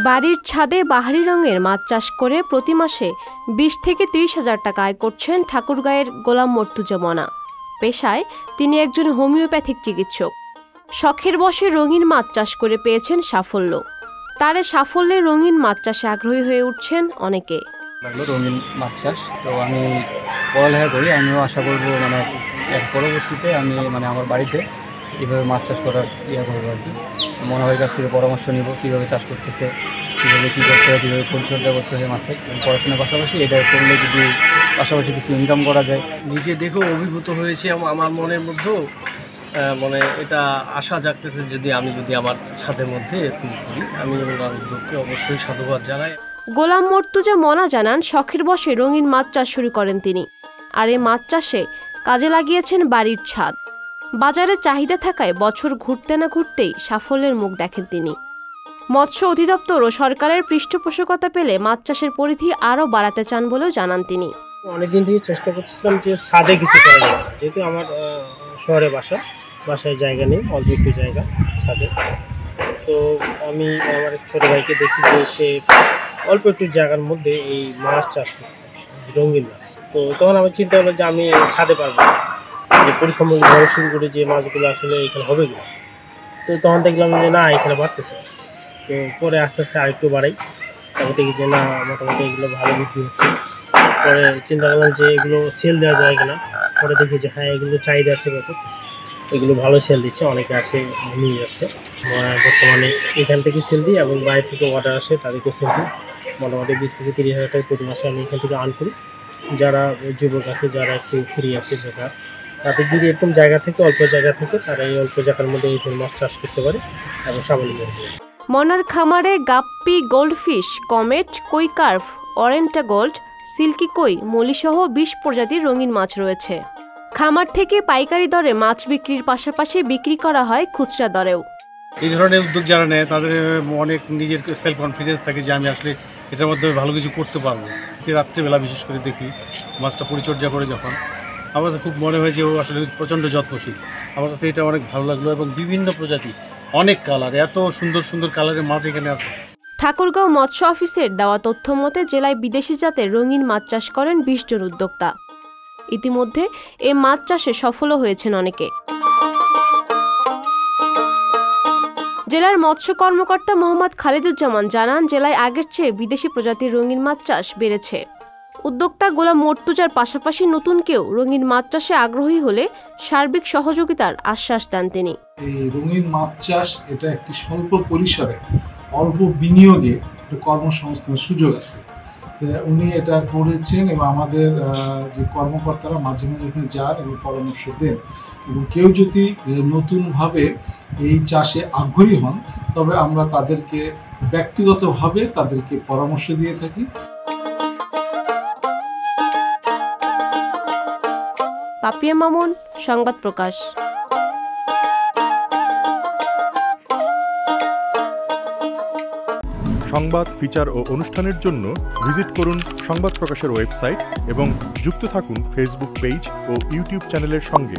বাড়ির ছাদে বাহারি রঙের মাছ চাষ করে প্রতি মাসে ২০ থেকে ৩০ হাজার টাকা আয় করছেন ঠাকুরগাঁয়ের গোলাম মর্তুজা মনা। পেশায় তিনি একজন হোমিওপ্যাথিক চিকিৎসক। শখের বশে রঙিন মাছ চাষ করে পেয়েছেন সাফল্য। তার সাফল্যে রঙিন মাছ চাষে আগ্রহী হয়ে উঠছেন অনেকে। রঙিন মাছ চাষ তো আমি পড়ালেখা করি, আমিও আশা করব এর পরবর্তীতে আমি আমার বাড়িতে এইভাবে মাছ চাষ করার করবো আর কি। মনে হয় কাছ থেকে পরামর্শ নিব কীভাবে চাষ করতেছে, কীভাবে কী করতে হয়, কীভাবে পরিচর্যা করতে হয় মাছের। পড়াশোনার পাশাপাশি এটা করলে যদি পাশাপাশি কিছু ইনকাম করা যায়। নিজে দেখেও অভিভূত হয়েছে, আমার মনের মধ্যেও এটা আশা জাগতেছে যদি আমার ছাদের মধ্যে এরকম করি, আমি উদ্যোগকে অবশ্যই সাধুবাদ জানাই। গোলাম মর্তুজা মনা জানান শখের বশে রঙিন মাছ চাষ শুরু করেন তিনি, আর এই মাছ চাষে কাজে লাগিয়েছেন বাড়ির ছাদ। বাজারে চাহিদা থাকায় বছর ঘুরতে না ঘুরতেই সাফল্যের মুখ দেখেন তিনি। মৎস্য অধিদপ্তর ও সরকারের পৃষ্ঠপোষকতা পেলে মাছ চাষের পরিধি আরও বাড়াতে চান বলেও জানান তিনি। অনেকদিন থেকে চেষ্টা করছিলাম যে ছাদে কিছু করা যায়, যেহেতু আমার শহরে বাসায় জায়গা নেই, অল্প একটু জায়গা ছাদে। তো আমি আমার ছোটো ভাইকে দেখি যে সে অল্প একটু জায়গার মধ্যে এই মাছ চাষ করছে, রঙিন মাছ। তো তখন আমার চিন্তা হলো যে আমি ছাদে পারবো যে পরীক্ষামূলক ভাবে শুরু করি যে মাছগুলো আসলে এখানে হবে কিনা। তো তখন দেখলাম যে না, এখানে বাড়তেছে। তো পরে আস্তে আস্তে আরেকটু বাড়াই, তারপর দেখি যে না, মোটামুটি এগুলো ভালো বিক্রি হচ্ছে। পরে চিন্তা করলাম যে এগুলো সেল দেওয়া যায় কিনা। পরে দেখি যে হ্যাঁ, এগুলো চাহিদা আছে ব্যাপক, এগুলো ভালো সেল দিচ্ছে, অনেকে আসে নিয়ে যাচ্ছে। বর্তমানে এখান থেকে সেল দিই এবং বাইরে থেকে অর্ডার আসে তাদেরকেও সেল দিই। মোটামুটি ২০ থেকে ৩০ হাজার টাকা প্রতি মাসে আমি এখান থেকে আর্ন করি। যারা যুবক আছে, যারা একটু ফ্রি আছে বেকার, তাদের যদি এরকম জায়গা থেকে অল্প জায়গা থেকে তারা এই অল্প জায়গার মধ্যে এই মাছ চাষ করতে পারে এবং স্বাবলম্বী হতে পারে। মনার খামারে গাপ্পি, গোল্ডফিশ, কমেট, কই কার্ভ, অরেন্টা গোল্ড, সিল্কি কই, মলিসহ ২০ প্রজাতির রঙিন মাছ রয়েছে। খামার থেকে পাইকারি দরে মাছ বিক্রির পাশাপাশি বিক্রি করা হয় খুচরা দরেও। এই ধরনের উদ্যোগ যারা নেয় তাদের অনেক নিজের সেলফ কনফিডেন্স থাকে যে আমি আসলে এটার মধ্যে ভালো কিছু করতে পারবো। রাত্রিবেলা বিশেষ করে দেখি মাছটা পরিচর্যা করে যখন, আমার কাছে খুব মনে হয় যে ও আসলে প্রচণ্ড যত্নশীল। আমার কাছে এটা অনেক ভালো লাগলো এবং বিভিন্ন প্রজাতি, অনেক কালার, এত সুন্দর সুন্দর কালারের মাছ এখানে আছে। ঠাকুরগাঁও মৎস্য অফিসের দেওয়া তথ্য মতে জেলায় বিদেশি জাতের রঙিন মাছ চাষ করেন ২০ জন উদ্যোক্তা। ইতিমধ্যে এই মাছ চাষে সফলও হয়েছেন অনেকে। জেলার মৎস্য কর্মকর্তা মোহাম্মদ খালিদুজ্জামান জানান, জেলায় আগের চেয়ে বিদেশি প্রজাতির রঙিন মাছ চাষ বেড়েছে। উদ্যোক্তা গোলাম মর্তুজার পাশাপাশি নতুন কেউ রঙিন মাছ চাষে আগ্রহী হলে সার্বিক সহযোগিতার আশ্বাস দেন তিনি। এই রঙিন মাছ চাষ এটা একটি স্বল্প পরিসরে অল্প বিনিয়োগে কর্মসংস্থানের সুযোগ আছে। উনি এটা করেছেন এবং আমাদের যে কর্মকর্তারা মাঝে মাঝে ওখানে যান এবং পরামর্শ দেন, এবং কেউ যদি নতুনভাবে এই চাষে আগ্রহী হন তবে আমরা তাদেরকে ব্যক্তিগতভাবে তাদেরকে পরামর্শ দিয়ে থাকি। পাপিয়া মামুন, সংবাদ প্রকাশ। সংবাদ, ফিচার ও অনুষ্ঠানের জন্য ভিজিট করুন সংবাদ প্রকাশের ওয়েবসাইট এবং যুক্ত থাকুন ফেসবুক পেজ ও ইউটিউব চ্যানেলের সঙ্গে।